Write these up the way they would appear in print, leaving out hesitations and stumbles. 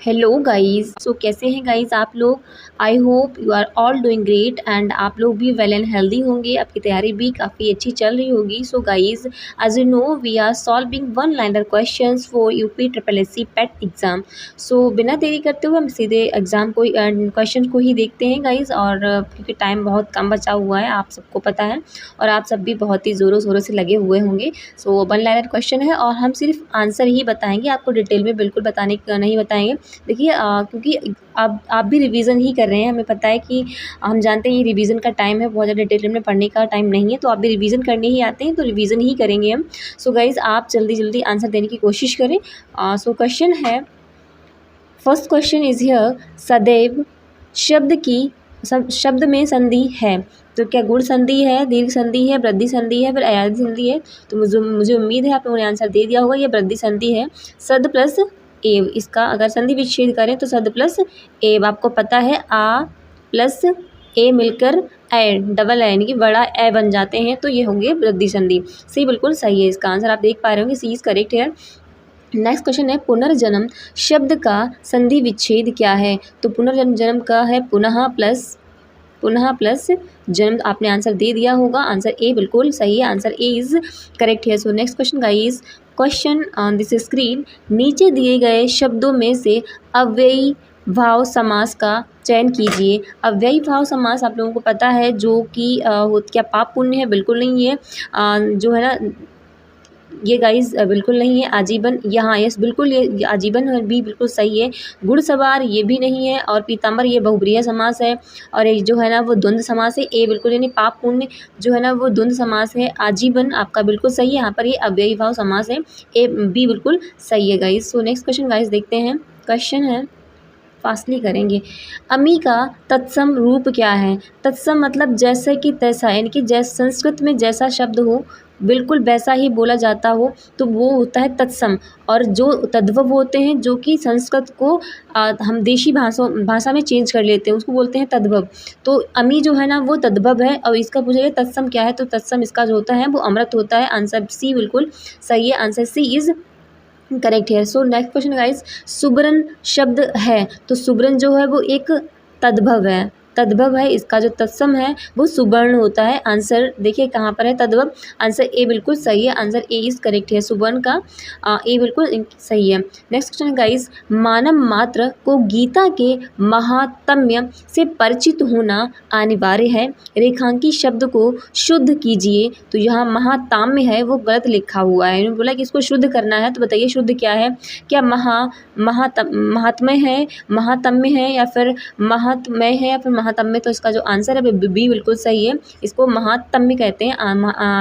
Hello guys. सो कैसे हैं guys आप लोग। I hope you are all doing great and आप लोग भी वेल एंड हेल्दी होंगे। आपकी तैयारी भी काफ़ी अच्छी चल रही होगी। So guys, as you know we are solving one liner questions for UP triple S C PET exam. So बिना देरी करते हुए हम सीधे एग्ज़ाम को क्वेश्चन को ही देखते हैं गाइस। और क्योंकि टाइम बहुत कम बचा हुआ है, आप सबको पता है, और आप सब भी बहुत ही ज़ोरों शोरों से लगे हुए होंगे। सो वन लाइनर क्वेश्चन है और हम सिर्फ आंसर ही बताएंगे, आपको डिटेल में बिल्कुल बताने नहीं बताएंगे। देखिए क्योंकि आप भी रिवीजन ही कर रहे हैं, हमें पता है कि हम जानते हैं ये रिवीजन का टाइम है, बहुत ज़्यादा डिटेल में पढ़ने का टाइम नहीं है। तो आप भी रिवीजन करने ही आते हैं तो रिवीजन ही करेंगे हम। सो गाइज आप जल्दी जल्दी आंसर देने की कोशिश करें। सो क्वेश्चन है, फर्स्ट क्वेश्चन इज हियर, सदैव शब्द की शब्द में संधि है तो क्या गुण संधि है, दीर्घ संधि है, वृद्धि संधि है, फिर अयाधी संधि है। तो मुझे उम्मीद है आप लोगों ने आंसर दे दिया होगा। ये वृद्धि संधि है, सद प्लस एव। इसका अगर संधि विच्छेद करें तो सद प्लस एव। आपको पता है आ प्लस ए मिलकर ए, डबल ए यानी कि बड़ा ए बन जाते हैं, तो ये होंगे वृद्धि संधि। सी बिल्कुल सही है, इसका आंसर आप देख पा रहे होंगे, सी इज करेक्ट है। नेक्स्ट क्वेश्चन है, पुनर्जन्म शब्द का संधि विच्छेद क्या है। तो पुनर्जन्म का है पुनः प्लस जन्म। आपने आंसर दे दिया होगा, आंसर ए बिल्कुल सही है, आंसर ए इज करेक्ट है। So next question guys, question on this screen, नीचे दिए गए शब्दों में से अव्ययी भाव समास का चयन कीजिए। अव्ययी भाव समास आप लोगों को पता है जो कि क्या पाप पुण्य है, बिल्कुल नहीं है। जो है ना ये गाइस बिल्कुल नहीं है। आजीवन, यहाँ यस बिल्कुल, ये आजीवन भी बिल्कुल सही है। घुड़सवार ये भी नहीं है, और पीताम्बर ये बहुब्रीहि समास है, और एक जो है ना वो द्वंद्व समास है। ए बिल्कुल, यानी पाप पुण्य जो है ना वो द्वंद्व समास है। आजीवन आपका बिल्कुल सही है, यहाँ पर ये अव्ययी भाव समास है। ए बी बिल्कुल सही है गाइस। सो नेक्स्ट क्वेश्चन गाइस देखते हैं। क्वेश्चन है, फास्टली करेंगे, अमी का तत्सम रूप क्या है। तत्सम मतलब जैसे कि तैसा, यानी कि जैसे संस्कृत में जैसा शब्द हो बिल्कुल वैसा ही बोला जाता हो तो वो होता है तत्सम। और जो तद्भव होते हैं जो कि संस्कृत को हम देशी भाषा में चेंज कर लेते हैं, उसको बोलते हैं तद्भव। तो अमी जो है ना वो तद्भव है, और इसका पूछा गया तत्सम क्या है, तो तत्सम इसका जो होता है वो अमृत होता है। आंसर सी बिल्कुल सही है, आंसर सी इज करेक्ट है। सो नेक्स्ट क्वेश्चन गाइस, सुब्रन शब्द है तो सुब्रन जो है वो एक तद्भव है, इसका जो तत्सम है वो सुवर्ण होता है। आंसर देखिए कहाँ पर है, तद्भव। आंसर ए बिल्कुल सही है, आंसर ए इज करेक्ट है, सुवर्ण का ए बिल्कुल सही है। नेक्स्ट क्वेश्चन गाइस, मानव मात्र को गीता के महात्म्य से परिचित होना अनिवार्य है, रेखांकी शब्द को शुद्ध कीजिए। तो यहाँ महाताम्य है वो गलत लिखा हुआ है, इन्होंने बोला कि इसको शुद्ध करना है, तो बताइए शुद्ध क्या है। क्या महात्म्य है, महातम्य है, या फिर महात्म्य है, या फिर महातम्य। तो इसका जो आंसर है बी बिल्कुल सही है, इसको महातम्य कहते हैं,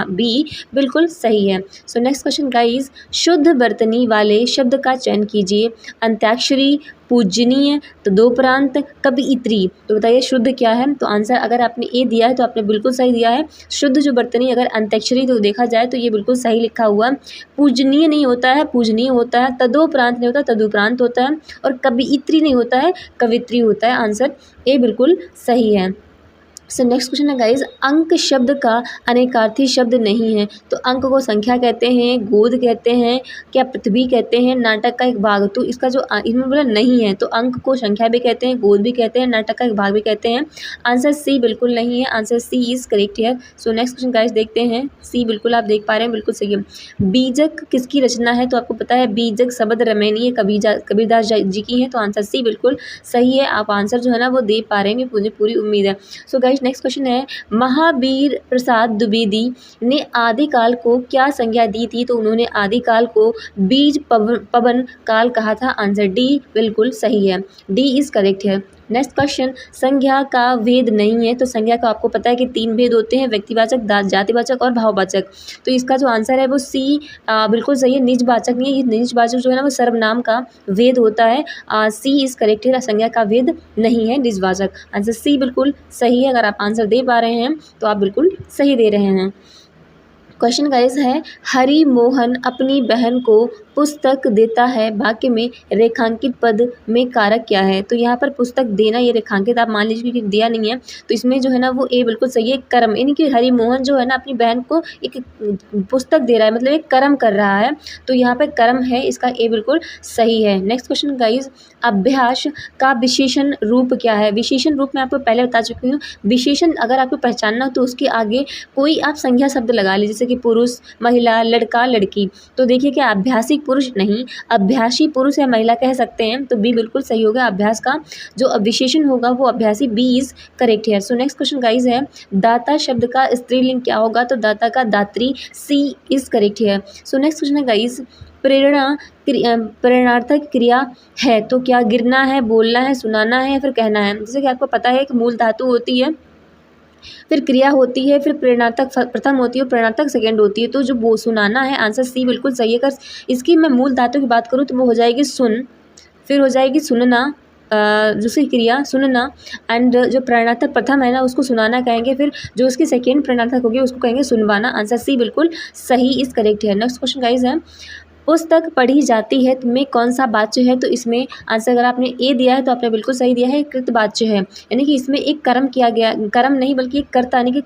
बी बिल्कुल सही है। सो नेक्स्ट क्वेश्चन गाइस, शुद्ध वर्तनी वाले शब्द का चयन कीजिए। अंत्याक्षरी, पूजनीय, तो दो प्रांत, कवियत्री। तो बताइए शुद्ध क्या है। तो आंसर अगर आपने ए दिया है तो आपने बिल्कुल सही दिया है। शुद्ध जो वर्तनी अगर अंत्याक्षरी तो देखा जाए तो ये बिल्कुल सही लिखा हुआ। पूजनीय नहीं होता है, पूजनीय होता है। तदोप्रांत नहीं होता, तदुपरांत होता है। और कवियत्री नहीं होता है, कवित्री होता है। आंसर ए बिल्कुल सही है। सो नेक्स्ट क्वेश्चन है गाइज, अंक शब्द का अनेकार्थी शब्द नहीं है। तो अंक को संख्या कहते हैं, गोद कहते हैं, क्या पृथ्वी कहते हैं, नाटक का एक भाग। तो इसका जो इन्होंने बोला नहीं है, तो अंक को संख्या भी कहते हैं, गोद भी कहते हैं, नाटक का एक भाग भी कहते हैं। आंसर सी बिल्कुल नहीं है, आंसर सी इज करेक्ट है। सो नेक्स्ट क्वेश्चन गाइज देखते हैं, सी बिल्कुल आप देख पा रहे हैं, बिल्कुल सही है। बीजक किसकी रचना है। तो आपको पता है बीजक शब्द रमणीय कबीरदास जी की है, तो आंसर सी बिल्कुल सही है। आप आंसर जो है ना वो दे पा रहे हैं, मुझे पूरी उम्मीद है। सो गाइज नेक्स्ट क्वेश्चन है, महावीर प्रसाद द्विवेदी ने आदिकाल को क्या संज्ञा दी थी। तो उन्होंने आदिकाल को बीज पवन काल कहा था। आंसर डी बिल्कुल सही है, डी इज करेक्ट है। नेक्स्ट क्वेश्चन, संज्ञा का भेद नहीं है। तो संज्ञा का आपको पता है कि तीन भेद होते हैं, व्यक्तिवाचक, जातिवाचक और भाववाचक। तो इसका जो आंसर है वो सी बिल्कुल सही है, निजवाचक नहीं है। ये निजवाचक जो है ना वो सर्वनाम का भेद होता है। सी इज करेक्ट है, संज्ञा का भेद नहीं है, निजवाचक। आंसर सी बिल्कुल सही है। अगर आप आंसर दे पा रहे हैं तो आप बिल्कुल सही दे रहे हैं। क्वेश्चन गाइस है, हरि मोहन अपनी बहन को पुस्तक देता है वाक्य में रेखांकित पद में कारक क्या है। तो यहाँ पर पुस्तक देना ये रेखांकित आप मान लीजिए कि दिया नहीं है, तो इसमें जो है ना वो ए बिल्कुल सही है। कर्म यानी कि हरिमोहन जो है ना अपनी बहन को एक पुस्तक दे रहा है, मतलब एक कर्म कर रहा है, तो यहाँ पे कर्म है, इसका ए बिल्कुल सही है। नेक्स्ट क्वेश्चन गाइज, अभ्यास का विशेषण रूप क्या है। विशेषण रूप मैं आपको पहले बता चुकी हूँ। विशेषण अगर आपको पहचानना हो तो उसके आगे कोई आप संज्ञा शब्द लगा लीजिए, जैसे कि पुरुष, महिला, लड़का, लड़की। तो देखिए क्या अभ्यासिक पुरुष नहीं, अभ्यासी पुरुष या महिला कह सकते हैं, तो बी बिल्कुल सही होगा। अभ्यास का जो विशेषण होगा वो अभ्यासी, बी इज करेक्ट है। सो नेक्स्ट क्वेश्चन गाइज है, दाता शब्द का स्त्रीलिंग क्या होगा। तो दाता का दात्री, सी इज करेक्ट है। सो नेक्स्ट क्वेश्चन है गाइज, प्रेरणार्थक क्रिया है तो क्या गिरना है, बोलना है, सुनाना है या फिर कहना है। जैसे कि आपको पता है कि मूल धातु होती है, फिर क्रिया होती है, फिर प्रेरणार्थक प्रथम होती है और प्रेरणार्थक सेकंड होती है। तो जो वो सुनाना है, आंसर सी बिल्कुल सही है। अगर इसकी मैं मूल धातु की बात करूँ तो वो हो जाएगी सुन, फिर हो जाएगी सुनना, दूसरी क्रिया सुनना, एंड जो प्रेरणार्थक प्रथम है ना उसको सुनाना कहेंगे, फिर जो उसकी सेकेंड प्रेरणार्थक होगी उसको कहेंगे सुनवाना। आंसर सी बिल्कुल सही इस करेक्ट है। नेक्स्ट क्वेश्चन गाइज है, पुस्तक पढ़ी जाती है में कौन सा वाच्य है। तो इसमें आंसर अगर आपने ए दिया है तो आपने बिल्कुल सही दिया है, कृत वाच्य है, यानी कि इसमें एक कर्म किया गया, कर्म नहीं बल्कि एक कर्ता, यानी कि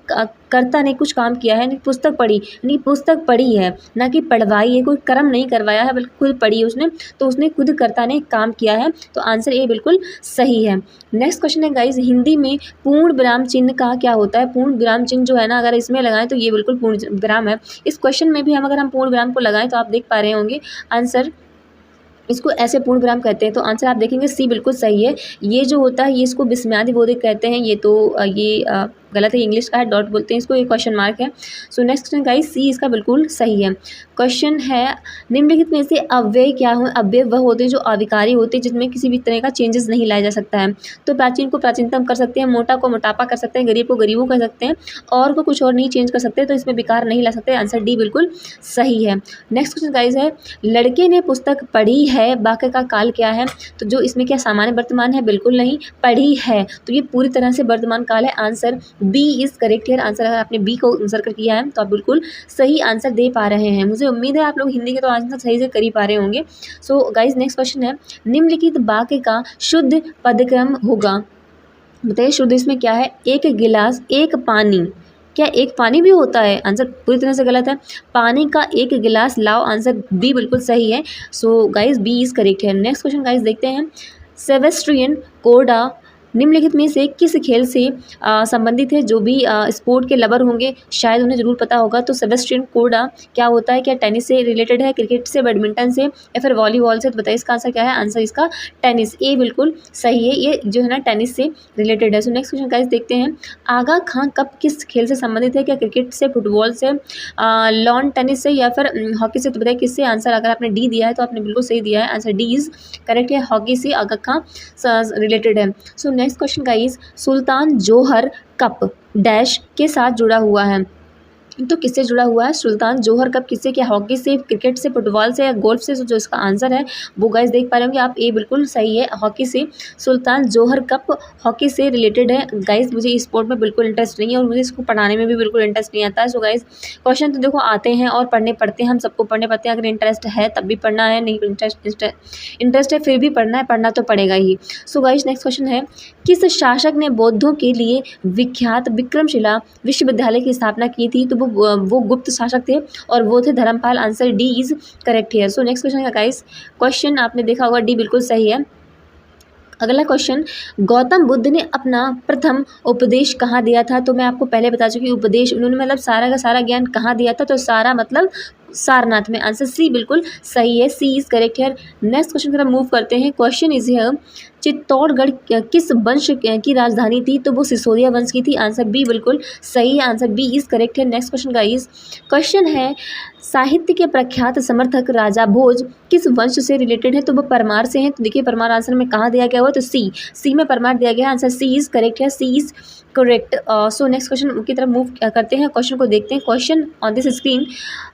कर्ता ने कुछ काम किया है, यानी पुस्तक पढ़ी, यानी पुस्तक पढ़ी है ना कि पढ़वाई है, कोई कर्म नहीं करवाया है बल्कि खुद पढ़ी है उसने, तो उसने खुद कर्ता ने काम किया है, तो आंसर ए बिल्कुल सही है। नेक्स्ट क्वेश्चन है गाइज, हिंदी में पूर्ण विराम चिन्ह का क्या होता है। पूर्ण विराम चिन्ह जो है ना अगर इसमें लगाएं तो ये बिल्कुल पूर्ण विराम है। इस क्वेश्चन में भी हम अगर हम पूर्ण विराम को लगाएं तो आप देख पा रहे होंगे आंसर, इसको ऐसे पूर्ण विराम कहते हैं, तो आंसर आप देखेंगे सी बिल्कुल सही है। ये जो होता है ये इसको विस्मयादि बोधक कहते हैं, ये तो ये गलत है, इंग्लिश का है, डॉट बोलते हैं इसको, ये क्वेश्चन मार्क है। सो नेक्स्ट क्वेश्चन गाइस, सी इसका बिल्कुल सही है। क्वेश्चन है, निम्नलिखित में से अव्यय क्या हो। अव्यय वह होते हैं जो अविकारी होते हैं, जिसमें किसी भी तरह का चेंजेस नहीं लाया जा सकता है। तो प्राचीन को प्राचीनतम कर सकते हैं, मोटा को मोटापा कर सकते हैं, गरीब को गरीबों कर सकते हैं, और को कुछ और नहीं चेंज कर सकते, तो इसमें विकार नहीं ला सकते। आंसर डी बिल्कुल सही है। नेक्स्ट क्वेश्चन गाइस है, लड़के ने पुस्तक पढ़ी है, वाक्य का काल क्या है। तो जो इसमें क्या सामान्य वर्तमान है, बिल्कुल नहीं, पढ़ी है, तो ये पूरी तरह से वर्तमान काल है। आंसर बी इज करेक्ट है। आंसर अगर आपने बी को सर्कल किया है तो आप बिल्कुल सही आंसर दे पा रहे हैं। मुझे उम्मीद है आप लोग हिंदी के तो आंसर सही से कर ही पा रहे होंगे। सो गाइज नेक्स्ट क्वेश्चन है, निम्नलिखित वाक्य का शुद्ध पदक्रम होगा। बताइए शुद्ध इसमें क्या है। एक गिलास एक पानी, क्या एक पानी भी होता है। आंसर पूरी तरह से गलत है, पानी का एक गिलास लाओ। आंसर बी बिल्कुल सही है। So guys B is correct है। नेक्स्ट क्वेश्चन गाइज देखते हैं, सेबेस्ट्रियन कोर्डा निम्नलिखित में से किस खेल से संबंधित है। जो भी स्पोर्ट के लवर होंगे शायद उन्हें जरूर पता होगा। तो सेबेस्ट्रियन कोर्डा क्या होता है, क्या टेनिस से रिलेटेड है, क्रिकेट से, बैडमिंटन से या फिर वॉलीबॉल से। तो बताइए इसका आंसर क्या है। आंसर इसका टेनिस, ए बिल्कुल सही है, ये जो है ना टेनिस से रिलेटेड है। सो नेक्स्ट क्वेश्चन गाइस देखते हैं, आगा खां कप किस खेल से संबंधित है। क्या क्रिकेट से, फुटबॉल से, लॉन टेनिस से या फिर हॉकी से। तो बताइए किससे। आंसर अगर आपने डी दिया है तो आपने बिल्कुल सही दिया है। आंसर डी इज करेक्ट है, हॉकी से आगा खां रिलेटेड है। सो नेक्स्ट क्वेश्चन गाइस, सुल्तान जोहर कप डैश के साथ जुड़ा हुआ है। तो किससे जुड़ा हुआ है सुल्तान जोहर कप, किससे, क्या हॉकी से, क्रिकेट से, फुटबॉल से या गोल्फ से। जो इसका आंसर है वो गाइस देख पा रहे होंगे आप, ए बिल्कुल सही है, हॉकी से। सुल्तान जोहर कप हॉकी से रिलेटेड है। गाइस मुझे इस स्पोर्ट में बिल्कुल इंटरेस्ट नहीं है और मुझे इसको पढ़ाने में भी बिल्कुल इंटरेस्ट नहीं आता है। सो गाइस क्वेश्चन तो देखो आते हैं और पढ़ने पड़ते हैं, हम सबको पढ़ने पड़ते हैं। अगर इंटरेस्ट है तब भी पढ़ना है, नहीं इंटरेस्ट है फिर भी पढ़ना है, पढ़ना तो पड़ेगा ही। सो गाइस नेक्स्ट क्वेश्चन है, किस शासक ने बौद्धों के लिए विख्यात विक्रमशिला विश्वविद्यालय की स्थापना की थी। तो वो गुप्त शासक थे और वो थे Dharampal. Answer D is correct है। सो नेक्स्ट क्वेश्चन है गाइस, क्वेश्चन आपने देखा होगा डी बिल्कुल सही है। अगला क्वेश्चन, गौतम बुद्ध ने अपना प्रथम उपदेश कहाँ दिया था। तो मैं आपको पहले बता चुकी उपदेश उन्होंने मतलब सारा का सारा ज्ञान कहाँ दिया था। तो सारा मतलब सारनाथ में। आंसर सी बिल्कुल सही है, सी इज करेक्ट है। नेक्स्ट क्वेश्चन की तरफ मूव करते हैं। क्वेश्चन इज हियर, चित्तौड़गढ़ किस वंश की राजधानी थी। तो वो सिसोदिया वंश की थी। आंसर बी बिल्कुल सही है, आंसर बी इज करेक्ट है। नेक्स्ट क्वेश्चन गाइस, क्वेश्चन है, साहित्य के प्रख्यात समर्थक राजा भोज किस वंश से रिलेटेड है। तो वो परमार से हैं। तो देखिए परमार आंसर में कहाँ दिया गया हुआ, तो सी में परमार दिया गया है। आंसर सी इज करेक्ट है, C is correct. So next question की तरफ मूव करते हैं, क्वेश्चन को देखते हैं। Question on this screen,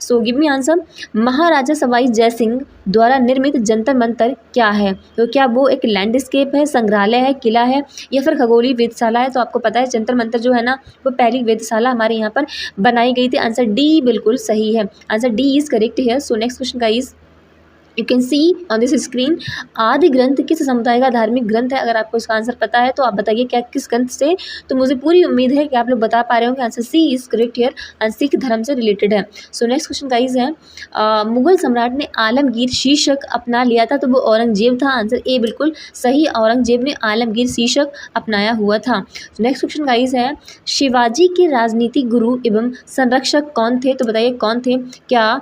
so give me answer. Maharaja Sawai Jai Singh द्वारा निर्मित जंतर मंतर क्या है। तो क्या वो एक लैंडस्केप है, संग्रहालय है, किला है या फिर खगोलीय वेधशाला है। तो आपको पता है जंतर मंतर जो है ना वो पहली वेधशाला हमारे यहाँ पर बनाई गई थी। आंसर डी बिल्कुल सही है, आंसर डी इज करेक्ट है। So next question guys, you can see on this screen. आदि ग्रंथ किस समुदाय का धार्मिक ग्रंथ है? अगर आपको इसका आंसर पता है तो आप बताइए क्या किस ग्रंथ से। तो मुझे पूरी उम्मीद है कि आप लोग बता पा रहे होंगे। Answer C is correct here and Sikh धर्म से रिलेटेड है। सो नेक्स्ट क्वेश्चन गाइज है, मुगल सम्राट ने आलमगीर शीर्षक अपना लिया था तो वो औरंगजेब था। आंसर ए बिल्कुल सही, औरंगजेब ने आलमगीर शीर्षक अपनाया हुआ था। नेक्स्ट क्वेश्चन गाइज है, शिवाजी के राजनीतिक गुरु एवं संरक्षक कौन थे? तो बताइए कौन थे? क्या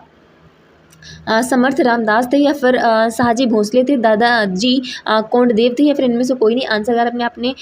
समर्थ रामदास थे या फिर शाहजी भोसले थे, दादाजी कोंडदेव थे या फिर इनमें से कोई नहीं? आंसर अगर अपने आपने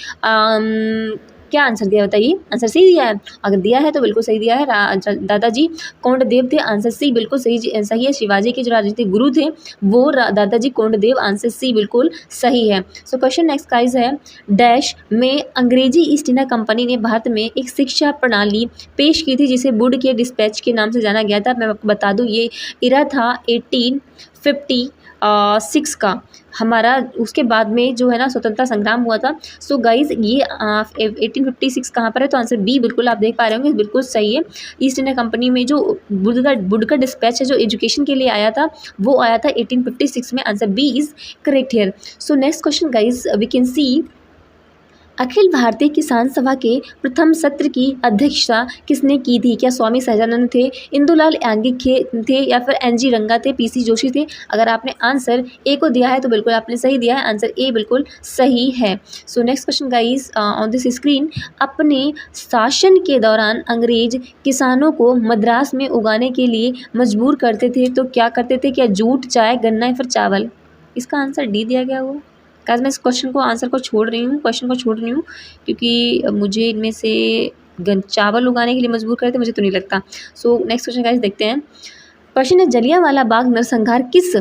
क्या आंसर दिया बताइए। आंसर सी दिया है, अगर दिया है तो बिल्कुल सही दिया है, दादाजी कोंडदेव थे। आंसर सी बिल्कुल सही है। शिवाजी के जो राजनीतिक गुरु थे वो दादाजी कोंडदेव। आंसर सी बिल्कुल सही है। सो क्वेश्चन नेक्स्ट गाइस है, डैश में अंग्रेजी ईस्ट इंडिया कंपनी ने भारत में एक शिक्षा प्रणाली पेश की थी जिसे वुड के डिस्पैच के नाम से जाना गया था। मैं आपको बता दूं ये इरा था 1856 का हमारा, उसके बाद में जो है ना स्वतंत्रता संग्राम हुआ था। सो गाइज ये 1856 कहाँ पर है? तो आंसर बी बिल्कुल आप देख पा रहे होंगे, बिल्कुल सही है। ईस्ट इंडिया कंपनी में जो वुड का डिस्पैच है जो एजुकेशन के लिए आया था वो आया था 1856 में। Answer B is correct here. So next question guys we can see, Akhil Bharatiya Kisan सभा के प्रथम सत्र की अध्यक्षता किसने की थी? क्या स्वामी सहजानंद थे, इंदुलाल याग्निक थे या फिर एनजी रंगा थे, पीसी जोशी थे? अगर आपने आंसर ए को दिया है तो बिल्कुल आपने सही दिया है, आंसर ए बिल्कुल सही है। So next question guys on this screen, अपने शासन के दौरान अंग्रेज किसानों को मद्रास में उगाने के लिए मजबूर करते थे, तो क्या करते थे? क्या जूट, चाय, गन्ना या फिर चावल? इसका आंसर डी दिया गया हुआ। गाइस मैं इस क्वेश्चन को आंसर को छोड़ रही हूँ, क्योंकि मुझे इनमें से चावल उगाने के लिए मजबूर करते, मुझे तो नहीं लगता। सो नेक्स्ट क्वेश्चन गाइस देखते हैं। क्वेश्चन है, जलियांवाला बाग नरसंहार किस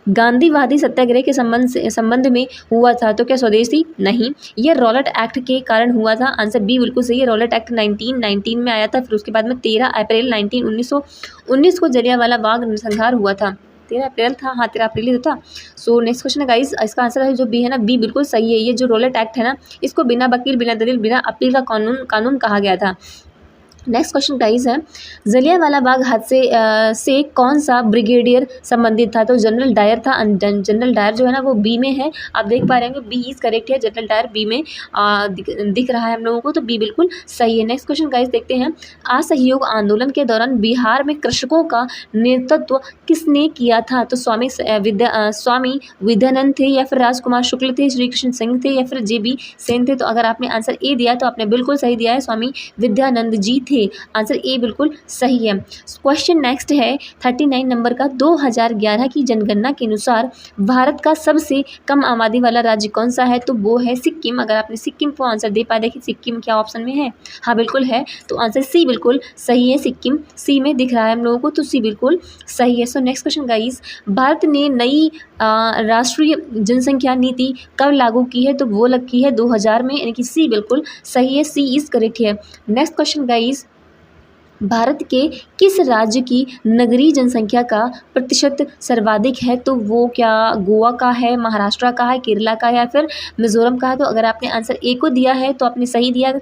गांधीवादी सत्याग्रह के संबंध में हुआ था? तो क्या स्वदेशी? नहीं, यह रॉलेट एक्ट के कारण हुआ था। आंसर बी बिल्कुल सही है। रॉलेट एक्ट 1919 में आया था, फिर उसके बाद में 13 अप्रैल 1919 को जलियांवाला बाग नरसंहार हुआ था। 13 अप्रैल था, हाँ 13 अप्रैल ही तो था। सो नेक्स्ट क्वेश्चन है गाइस, इसका आंसर है जो बी है ना, बी बिल्कुल सही है। ये जो रॉलेट एक्ट है ना, इसको बिना वकील, बिना दलील, बिना अपील का कानून कहा गया था। नेक्स्ट क्वेश्चन गाइस है, जलियांवाला बाग हादसे से कौन सा ब्रिगेडियर संबंधित था? तो जनरल डायर था। जनरल डायर जो है ना वो बी में है, आप देख पा रहे होंगे बी इज करेक्ट है। जनरल डायर बी में दिख रहा है हम लोगों को, तो बी बिल्कुल सही है। नेक्स्ट क्वेश्चन गाइस देखते हैं, असहयोग आंदोलन के दौरान बिहार में कृषकों का नेतृत्व किसने किया था? तो स्वामी विद्यानंद थे या फिर राजकुमार शुक्ल थे, श्री कृष्ण सिंह थे या फिर JB सेन थे? तो अगर आपने आंसर ए दिया तो आपने बिल्कुल सही दिया है, स्वामी विद्यानंद जी थे। आंसर ए बिल्कुल सही है। क्वेश्चन नेक्स्ट है 39 नंबर का, 2011 की जनगणना के अनुसार भारत का सबसे कम आबादी वाला राज्य कौन सा है? तो वो है सिक्किम। अगर आपने सिक्किम को आंसर दे पाए, देखिए सिक्किम क्या ऑप्शन में है, हाँ बिल्कुल है, तो आंसर सी बिल्कुल सही है। सिक्किम सी में दिख रहा है हम लोगों को, तो सी बिल्कुल सही है। So next question guys, Bharat ने नई राष्ट्रीय जनसंख्या नीति कब लागू की है? तो वो लग की है 2000 में, यानी कि सी बिल्कुल सही है, सी इज करेक्ट है। नेक्स्ट क्वेश्चन गाइस, भारत के किस राज्य की नगरीय जनसंख्या का प्रतिशत सर्वाधिक है? तो वो क्या गोवा का है, महाराष्ट्र का है, केरला का है या फिर मिजोरम का है? तो अगर आपने आंसर ए को दिया है तो आपने सही दिया,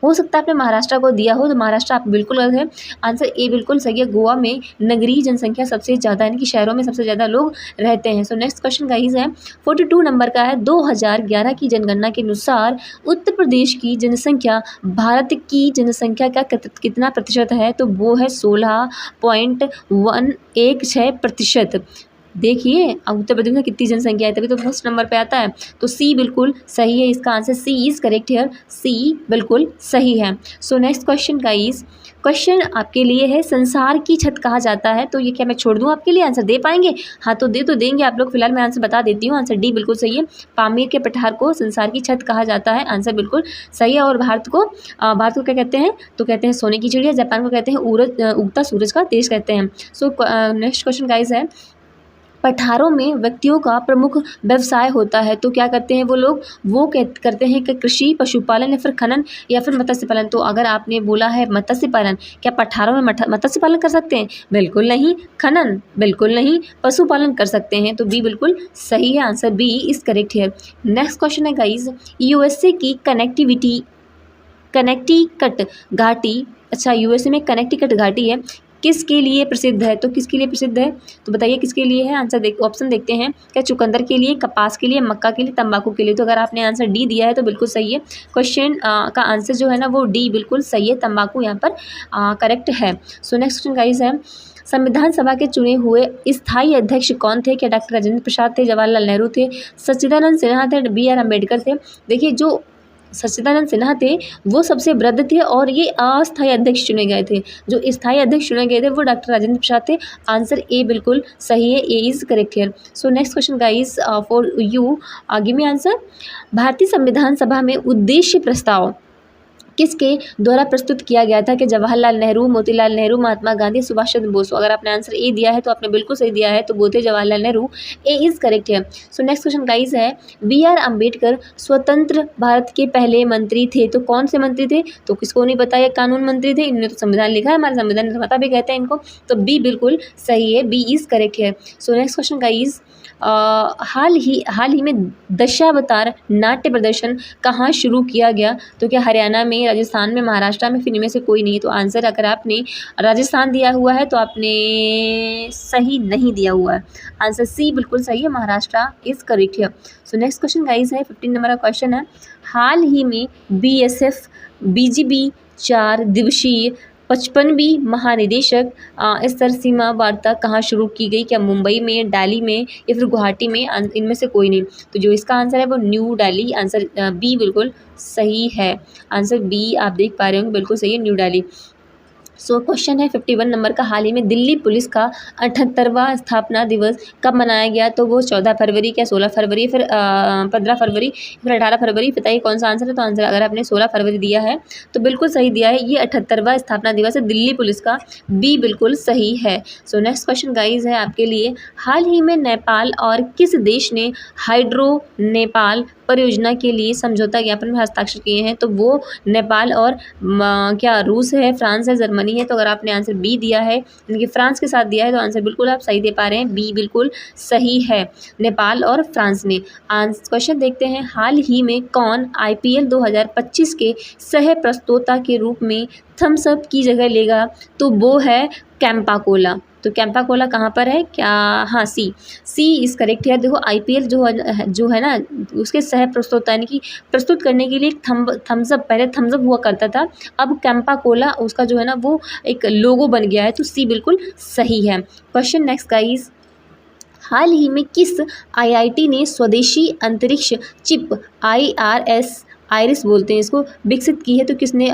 हो सकता है आपने महाराष्ट्र को दिया हो, तो महाराष्ट्र आप बिल्कुल गलत है, आंसर ए बिल्कुल सही है। गोवा में नगरीय जनसंख्या सबसे ज़्यादा, यानी कि शहरों में सबसे ज़्यादा लोग रहते हैं। सो नेक्स्ट क्वेश्चन गाइस है 42 नंबर का है, 2011 की जनगणना के अनुसार उत्तर प्रदेश की जनसंख्या भारत की जनसंख्या का कितना प्रतिशत है? तो वो है 16.116%। देखिए उत्तर प्रदेश में कितनी जनसंख्या है, तभी तो फर्स्ट नंबर पे आता है, तो सी बिल्कुल सही है। इसका answer C is correct here, C बिल्कुल सही है। So next question guys, question आपके लिए है, संसार की छत कहा जाता है? तो ये क्या मैं छोड़ दूं आपके लिए, आंसर दे पाएंगे? हाँ तो दे तो देंगे आप लोग, फिलहाल मैं आंसर बता देती हूँ, आंसर डी बिल्कुल सही है। पामीर के पठार को संसार की छत कहा जाता है, आंसर बिल्कुल सही है। और भारत को क्या कहते हैं? तो कहते हैं सोने की चिड़िया। जापान को कहते हैं उगता सूरज का देश कहते हैं। सो नेक्स्ट क्वेश्चन गाइस है, पठारों में व्यक्तियों का प्रमुख व्यवसाय होता है, तो क्या करते हैं वो लोग? वो करते हैं कि कृषि, पशुपालन या फिर खनन या फिर मत्स्य पालन। तो अगर आपने बोला है मत्स्य पालन, क्या पठारों में मत्स्य पालन कर सकते हैं? बिल्कुल नहीं। खनन बिल्कुल नहीं। पशुपालन कर सकते हैं, तो बी बिल्कुल सही है, आंसर बी इज करेक्ट है। नेक्स्ट क्वेश्चन है गाइज, USA की कनेक्टिकट घाटी, अच्छा USA में कनेक्टिकट घाटी है, किसके लिए प्रसिद्ध है? तो किसके लिए प्रसिद्ध है? तो बताइए किसके लिए है? आंसर ऑप्शन देखते हैं। क्या चुकंदर के लिए, कपास के लिए, मक्का के लिए, तंबाकू के लिए? तो अगर आपने आंसर डी दिया है तो बिल्कुल सही है। क्वेश्चन का आंसर जो है ना वो डी बिल्कुल सही है, तंबाकू यहाँ पर करेक्ट है। सो नेक्स्ट क्वेश्चन गाइस है, संविधान सभा के चुने हुए स्थायी अध्यक्ष कौन थे? क्या डॉक्टर राजेंद्र प्रसाद थे, जवाहरलाल नेहरू थे, सच्चिदानंद सिन्हा थे, बी.आर. अम्बेडकर थे? देखिए जो सच्चिदानंद सिन्हा थे वो सबसे वृद्ध थे और ये अस्थायी अध्यक्ष चुने गए थे। जो स्थायी अध्यक्ष चुने गए थे वो डॉक्टर राजेंद्र प्रसाद थे। आंसर ए बिल्कुल सही है, ए is correct here. So next question guys for you, give me answer. भारतीय संविधान सभा में उद्देश्य प्रस्ताव किसके द्वारा प्रस्तुत किया गया था? कि जवाहरलाल नेहरू, मोतीलाल नेहरू, महात्मा गांधी, सुभाष चंद्र बोस? अगर आपने आंसर ए दिया है तो आपने बिल्कुल सही दिया है, तो वो थे जवाहरलाल नेहरू, ए इज़ करेक्ट है। सो नेक्स्ट क्वेश्चन गाइस है, बी.आर. अम्बेडकर स्वतंत्र भारत के पहले मंत्री थे, तो कौन से मंत्री थे? तो किसको नहीं पता, ये कानून मंत्री थे, इन्होंने तो संविधान लिखा है, हमारे संविधान निर्माता भी कहते हैं इनको, तो बी बिल्कुल सही है, बी इज़ करेक्ट है। सो नेक्स्ट क्वेश्चन गाइस, हाल ही में दशावतार नाट्य प्रदर्शन कहाँ शुरू किया गया? तो क्या हरियाणा में, राजस्थान में, महाराष्ट्र में, फिर इनमें से कोई नहीं? तो आंसर अगर आपने राजस्थान दिया हुआ है तो आपने सही नहीं दिया हुआ है। आंसर सी बिल्कुल सही है, महाराष्ट्र इज करेक्ट है। सो नेक्स्ट क्वेश्चन गाइस है 15 नंबर का क्वेश्चन है, हाल ही में बीएसएफ बीजीबी 4 दिवसीय 55वीं महानिदेशक स्तर सीमा वार्ता कहाँ शुरू की गई? क्या मुंबई में, दिल्ली में या फिर गुवाहाटी में? इनमें से कोई नहीं, तो जो इसका आंसर है वो न्यू दिल्ली। आंसर बी बिल्कुल सही है। आंसर बी आप देख पा रहे होंगे बिल्कुल सही है, न्यू दिल्ली। सो क्वेश्चन है 51 नंबर का, हाल ही में दिल्ली पुलिस का 78वां स्थापना दिवस कब मनाया गया? तो वो 14 फरवरी, क्या 16 फरवरी, फिर 15 फरवरी, फिर 18 फरवरी? बताइए कौन सा आंसर है? तो आंसर अगर आपने 16 फरवरी दिया है तो बिल्कुल सही दिया है, ये 78वां स्थापना दिवस है दिल्ली पुलिस का, बी बिल्कुल सही है। सो नेक्स्ट क्वेश्चन गाइज है आपके लिए, हाल ही में नेपाल और किस देश ने हाइड्रो नेपाल परियोजना के लिए समझौता ज्ञापन में हस्ताक्षर किए हैं? तो वो नेपाल और क्या रूस है, फ्रांस है, जर्मनी है? तो अगर आपने आंसर बी दिया है, यानी कि फ्रांस के साथ दिया है, तो आंसर बिल्कुल आप सही दे पा रहे हैं, बी बिल्कुल सही है, नेपाल और फ्रांस ने। क्वेश्चन देखते हैं, हाल ही में कौन IPL 2025 के सह प्रस्तोता के रूप में थम्स अप की जगह लेगा? तो वो है कैंपा कोला। तो कैंपा कोला कहाँ पर है? क्या, हाँ सी इस करेक्ट है। देखो IPL जो है ना उसके सह प्रस्तोता यानी कि प्रस्तुत करने के लिए थम्स अप, पहले थम्स अप हुआ करता था, अब कैंपा कोला उसका जो है ना वो एक लोगो बन गया है, तो सी बिल्कुल सही है। क्वेश्चन नेक्स्ट गाइस, हाल ही में किस IIT ने स्वदेशी अंतरिक्ष चिप आइरिस बोलते हैं इसको, विकसित की है? तो किसने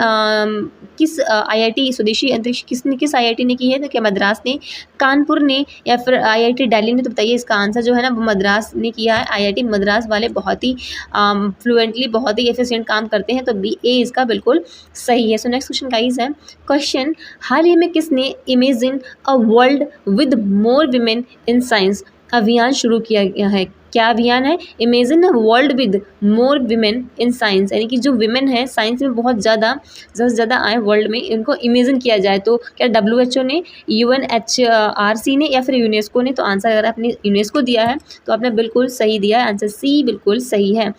किस IIT स्वदेशी अंतरिक्ष किस IIT ने की है? तो क्या मद्रास ने, कानपुर ने या फिर IIT दिल्ली ने? तो बताइए इसका आंसर जो है ना वो मद्रास ने किया है। IIT मद्रास वाले बहुत ही फ्लुएंटली, बहुत ही एफिशिएंट काम करते हैं, तो बी ए इसका बिल्कुल सही है। सो नेक्स्ट क्वेश्चन गाइस है, क्वेश्चन, हाल ही में किसने imagine a world with more women in science अभियान शुरू किया गया है? क्या अभियान है? Imagine a world with more women in science, यानी कि जो विमेन है साइंस में बहुत ज़्यादा से ज़्यादा आए वर्ल्ड में, इनको इमेजिन किया जाए। तो क्या WHO ने, UNHRC ने या फिर यूनेस्को ने? तो आंसर अगर आपने यूनेस्को दिया है तो आपने बिल्कुल सही दिया है, आंसर सी बिल्कुल सही है।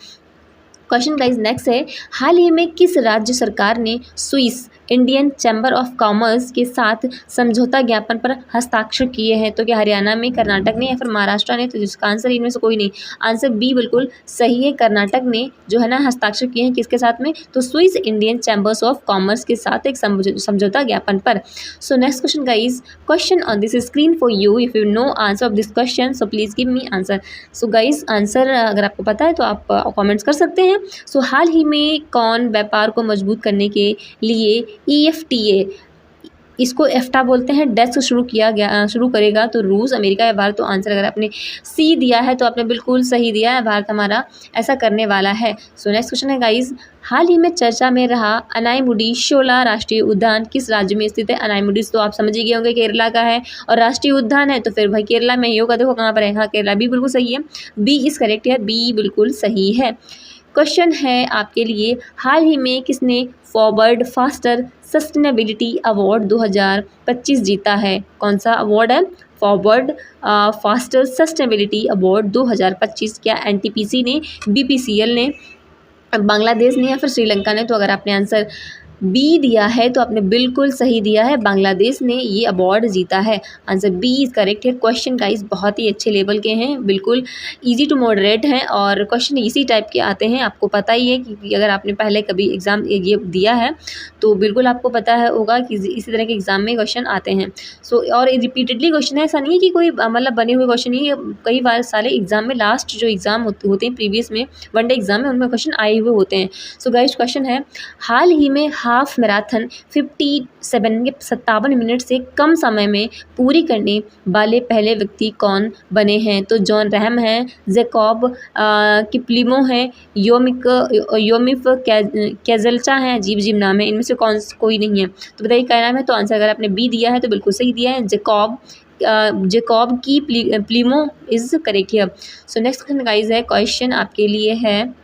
क्वेश्चन गाइस नेक्स्ट है, हाल ही में किस राज्य सरकार ने Swiss Indian chamber of commerce के साथ समझौता ज्ञापन पर हस्ताक्षर किए हैं? तो क्या हरियाणा में, कर्नाटक ने या फिर महाराष्ट्र ने? तो जिसका आंसर इनमें से कोई नहीं, आंसर बी बिल्कुल सही है, कर्नाटक ने जो है ना हस्ताक्षर किए हैं, किसके साथ में? तो Swiss Indian chambers of commerce के साथ एक समझौता ज्ञापन पर। सो next question guys, question on this screen for you, if you know answer of this question so please give me answer. So guys answer अगर आपको पता है तो आप कॉमेंट्स कर सकते हैं। सो हाल ही में कौन व्यापार को मजबूत करने के लिए EFTA, इसको एफ्टा बोलते हैं, डेस्क शुरू करेगा? तो रूस, अमेरिका या भारत? तो आंसर अगर आपने सी दिया है तो आपने बिल्कुल सही दिया है, भारत हमारा ऐसा करने वाला है। सो नेक्स्ट क्वेश्चन है गाइज, हाल ही में चर्चा में रहा अनाईमुडी शोला राष्ट्रीय उद्यान किस राज्य में स्थित है? अनाईमुडी तो आप समझ ही गए होंगे केरला का है, और राष्ट्रीय उद्यान है तो फिर भाई केरला में ही होगा। देखो कहाँ पर है, हाँ केरला, बी बिल्कुल सही है, बी इज करेक्ट है, बी बिल्कुल सही है। क्वेश्चन है आपके लिए, हाल ही में किसने फॉरवर्ड फास्टर सस्टेनेबिलिटी अवार्ड 2025 जीता है? कौन सा अवार्ड है? Forward faster sustainability award 2025। क्या NTPC ने, BPCL ने, बांग्लादेश ने या फिर श्रीलंका ने? तो अगर आपने आंसर बी दिया है तो आपने बिल्कुल सही दिया है, बांग्लादेश ने ये अवार्ड जीता है। आंसर बी इज़ करेक्ट है। क्वेश्चन गाइस बहुत ही अच्छे लेवल के हैं, बिल्कुल इजी टू मॉडरेट हैं और क्वेश्चन इसी टाइप के आते हैं। आपको पता ही है कि अगर आपने पहले कभी एग्ज़ाम ये दिया है तो बिल्कुल आपको पता है होगा कि इसी तरह के एग्ज़ाम में क्वेश्चन आते हैं। सो और रिपीटेडली क्वेश्चन है, ऐसा नहीं है कि कोई मतलब बने हुए क्वेश्चन नहीं है, कई बार सारे एग्ज़ाम में लास्ट जो एग्ज़ाम होते हैं प्रीवियस में वनडे एग्ज़ाम में उनमें क्वेश्चन आए हुए होते हैं। सो गाइस क्वेश्चन है, हाल ही में हाफ मैराथन 57 मिनट से कम समय में पूरी करने वाले पहले व्यक्ति कौन बने हैं? तो जॉन रहम हैं, जैकब किप्लिमो हैं, योमिफ कैजल्चा हैं, अजीब नाम है, इनमें से कोई नहीं है। तो बताइए क्या नाम है? तो आंसर अगर आपने बी दिया है तो बिल्कुल सही दिया है, Jacob Kiplimo is correct here. So next question guys है, क्वेश्चन आपके लिए है,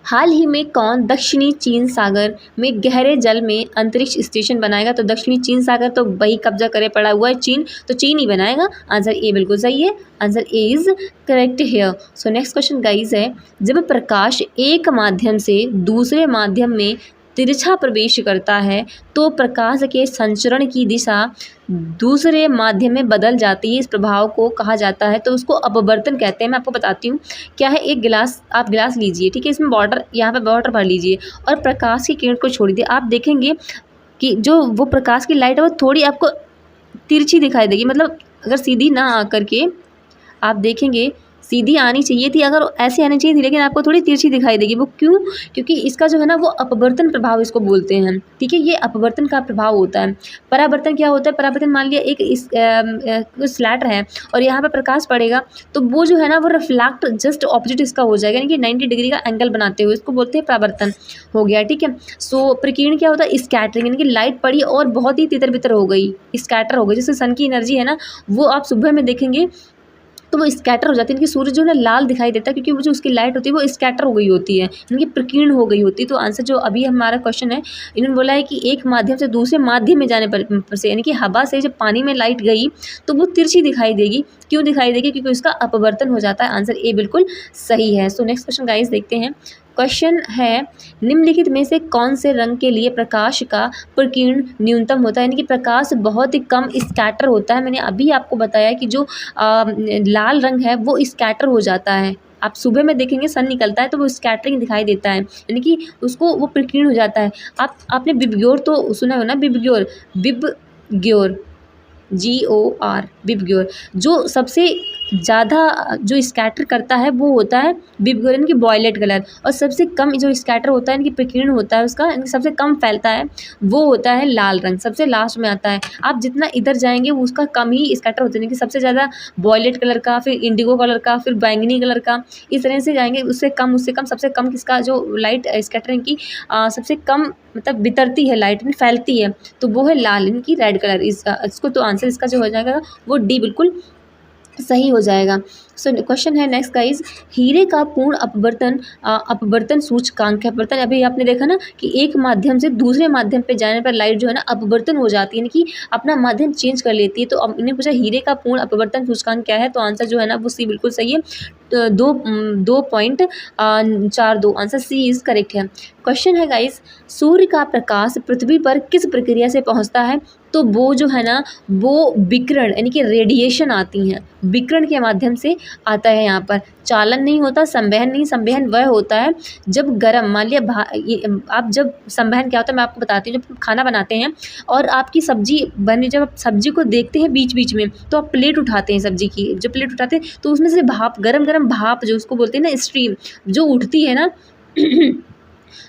हाल ही में कौन दक्षिणी चीन सागर में गहरे जल में अंतरिक्ष स्टेशन बनाएगा? तो दक्षिणी चीन सागर तो वही कब्जा करे पड़ा हुआ है चीन, तो चीन ही बनाएगा। आंसर ए बिल्कुल सही है, answer A is correct here. So next question guys है, जब प्रकाश एक माध्यम से दूसरे माध्यम में तिरछा प्रवेश करता है तो प्रकाश के संचरण की दिशा दूसरे माध्यम में बदल जाती है, इस प्रभाव को कहा जाता है, तो उसको अपवर्तन कहते हैं। मैं आपको बताती हूँ क्या है। एक गिलास, आप गिलास लीजिए, ठीक है, इसमें वाटर, यहाँ पे वाटर भर लीजिए और प्रकाश की किरण को छोड़ दीजिए। आप देखेंगे कि जो वो प्रकाश की लाइट है वो थोड़ी आपको तिरछी दिखाई देगी, मतलब अगर सीधी ना आकर के आप देखेंगे, सीधी आनी चाहिए थी, अगर ऐसी आनी चाहिए थी, लेकिन आपको थोड़ी तिरछी दिखाई देगी। वो क्यों? क्योंकि इसका जो है ना वो अपवर्तन प्रभाव इसको बोलते हैं, ठीक है, ये अपवर्तन का प्रभाव होता है। परावर्तन क्या होता है? परावर्तन, मान लिया एक स्लैट है और यहाँ पे प्रकाश पड़ेगा तो वो जो है ना वो रिफ्लेक्ट जस्ट ऑपोजिट इसका हो जाएगा, यानी कि 90 डिग्री का एंगल बनाते हुए, इसको बोलते हैं परावर्तन हो गया, ठीक है। सो प्रकीर्णन क्या होता है? स्कैटरिंग, यानी कि लाइट पड़ी और बहुत ही तितर बितर हो गई, स्कैटर हो गई। जैसे सन की एनर्जी है ना, वो आप सुबह में देखेंगे तो वो स्कैटर हो जाती है, इनकी सूरज जो है ना लाल दिखाई देता है, क्योंकि वो जो उसकी लाइट होती है वो स्कैटर हो गई होती है, इनकी प्रकीर्ण हो गई होती है। तो आंसर जो अभी हमारा क्वेश्चन है, इन्होंने बोला है कि एक माध्यम से दूसरे माध्यम में जाने पर से, यानी कि हवा से जब पानी में लाइट गई तो वो तिरछी दिखाई देगी। क्यों दिखाई देगी? क्योंकि उसका अपवर्तन हो जाता है। आंसर ए बिल्कुल सही है। सो नेक्स्ट क्वेश्चन गाइस देखते हैं। क्वेश्चन है, निम्नलिखित में से कौन से रंग के लिए प्रकाश का प्रकीर्ण न्यूनतम होता है? यानी कि प्रकाश बहुत ही कम स्कैटर होता है। मैंने अभी आपको बताया कि जो लाल रंग है वो स्कैटर हो जाता है। आप सुबह में देखेंगे सन निकलता है तो वो स्कैटरिंग दिखाई देता है, यानी कि उसको वो प्रकीर्ण हो जाता है। आपने बिबग्योर तो सुना हो ना, बिबग्योर, GOR, बिबग्योर, जो सबसे ज़्यादा जो स्कैटर करता है वो होता है बिबग्योर, यानी कि वॉयलेट कलर, और सबसे कम जो स्कैटर होता है, यानी कि प्रकीर्ण होता है उसका, यानी कि सबसे कम फैलता है, वो होता है लाल रंग, सबसे लास्ट में आता है। आप जितना इधर जाएंगे वो उसका कम ही स्कैटर होता है, यानी कि सबसे ज़्यादा वॉयलेट कलर का, फिर इंडिगो कलर का, फिर बैंगनी कलर का, इस तरह से जाएंगे, उससे कम सबसे कम किसका जो लाइट स्कैटरिंग की सबसे कम मतलब बितरती है लाइट में, फैलती है, तो वो है लाल, यानी कि रेड कलर। इसको तो आंसर इसका जो हो जाएगा वो डी बिल्कुल सही हो जाएगा। सो क्वेश्चन है नेक्स्ट गाइज, हीरे का पूर्ण अपवर्तन सूचकांक है। अपवर्तन अभी आपने देखा ना कि एक माध्यम से दूसरे माध्यम पे जाने पर लाइट जो है ना अपवर्तन हो जाती है, यानी कि अपना माध्यम चेंज कर लेती है। तो अब इन्हें पूछा हीरे का पूर्ण अपवर्तन सूचकांक क्या है, तो आंसर जो है ना वो सी बिल्कुल सही है, 2.42, आंसर सी इज़ करेक्ट है। क्वेश्चन है गाइस, सूर्य का प्रकाश पृथ्वी पर किस प्रक्रिया से पहुंचता है? तो वो जो है ना वो विकिरण, यानी कि रेडिएशन आती हैं, विकिरण के माध्यम से आता है। यहाँ पर चालन नहीं होता, संवहन नहीं, संवहन वह होता है जब गर्म, मान लिया आप जब संवहन क्या होता है मैं आपको बताती हूँ। जब खाना बनाते हैं और आपकी सब्जी बने, जब आप सब्जी को देखते हैं बीच बीच में, तो आप प्लेट उठाते हैं, सब्जी की जो प्लेट उठाते हैं तो उसमें से भाप, गरम गरम भाप, जो उसको बोलते हैं ना स्ट्रीम, जो उठती है ना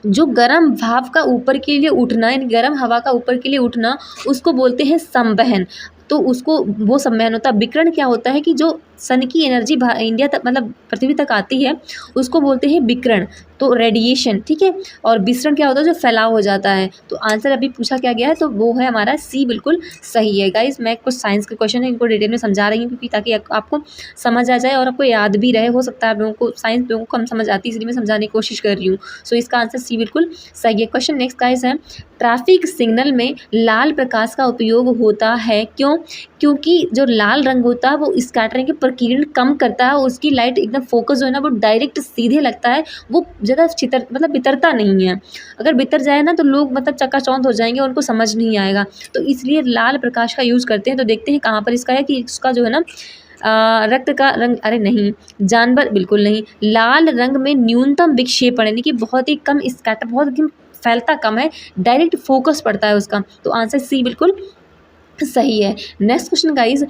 जो गर्म भाप का ऊपर के लिए उठना, यानी गर्म हवा का ऊपर के लिए उठना, उसको बोलते हैं संवहन। तो उसको वो संवहन होता है। विकिरण क्या होता है कि जो सन की एनर्जी इंडिया तक, मतलब पृथ्वी तक आती है, उसको बोलते हैं विकिरण, तो रेडिएशन, ठीक है। और विसरण क्या होता है? जो फैलाव हो जाता है। तो आंसर अभी पूछा क्या गया है, तो वो है हमारा सी बिल्कुल सही है। गाइस मैं कुछ साइंस के क्वेश्चन है इनको डिटेल में समझा रही हूँ, क्योंकि ताकि आपको समझ आ जाए और आपको याद भी रहे। हो सकता है आप लोगों को साइंस लोगों को कम समझ आती है, इसलिए मैं समझाने की कोशिश कर रही हूँ। सो इसका आंसर सी बिल्कुल सही है। क्वेश्चन नेक्स्ट गाइस है, ट्रैफिक सिग्नल में लाल प्रकाश का उपयोग होता है, क्यों? क्योंकि जो लाल रंग होता है वो स्कैटरिंग के और किरण कम करता है, उसकी लाइट एकदम फोकस जो है ना वो डायरेक्ट सीधे लगता है, वो ज़्यादा चितर मतलब बितरता नहीं है। अगर बितर जाए ना तो लोग मतलब चकाचौंध हो जाएंगे, उनको समझ नहीं आएगा। तो इसलिए लाल प्रकाश का यूज़ करते हैं। तो देखते हैं कहाँ पर इसका है कि इसका जो है ना रक्त का रंग, अरे नहीं, जानवर बिल्कुल नहीं। लाल रंग में न्यूनतम विक्षेपण यानी कि बहुत ही कम स्कैटर, बहुत ही फैलता कम है, डायरेक्ट फोकस पड़ता है उसका। तो आंसर सी बिल्कुल सही है। नेक्स्ट क्वेश्चन गाइज,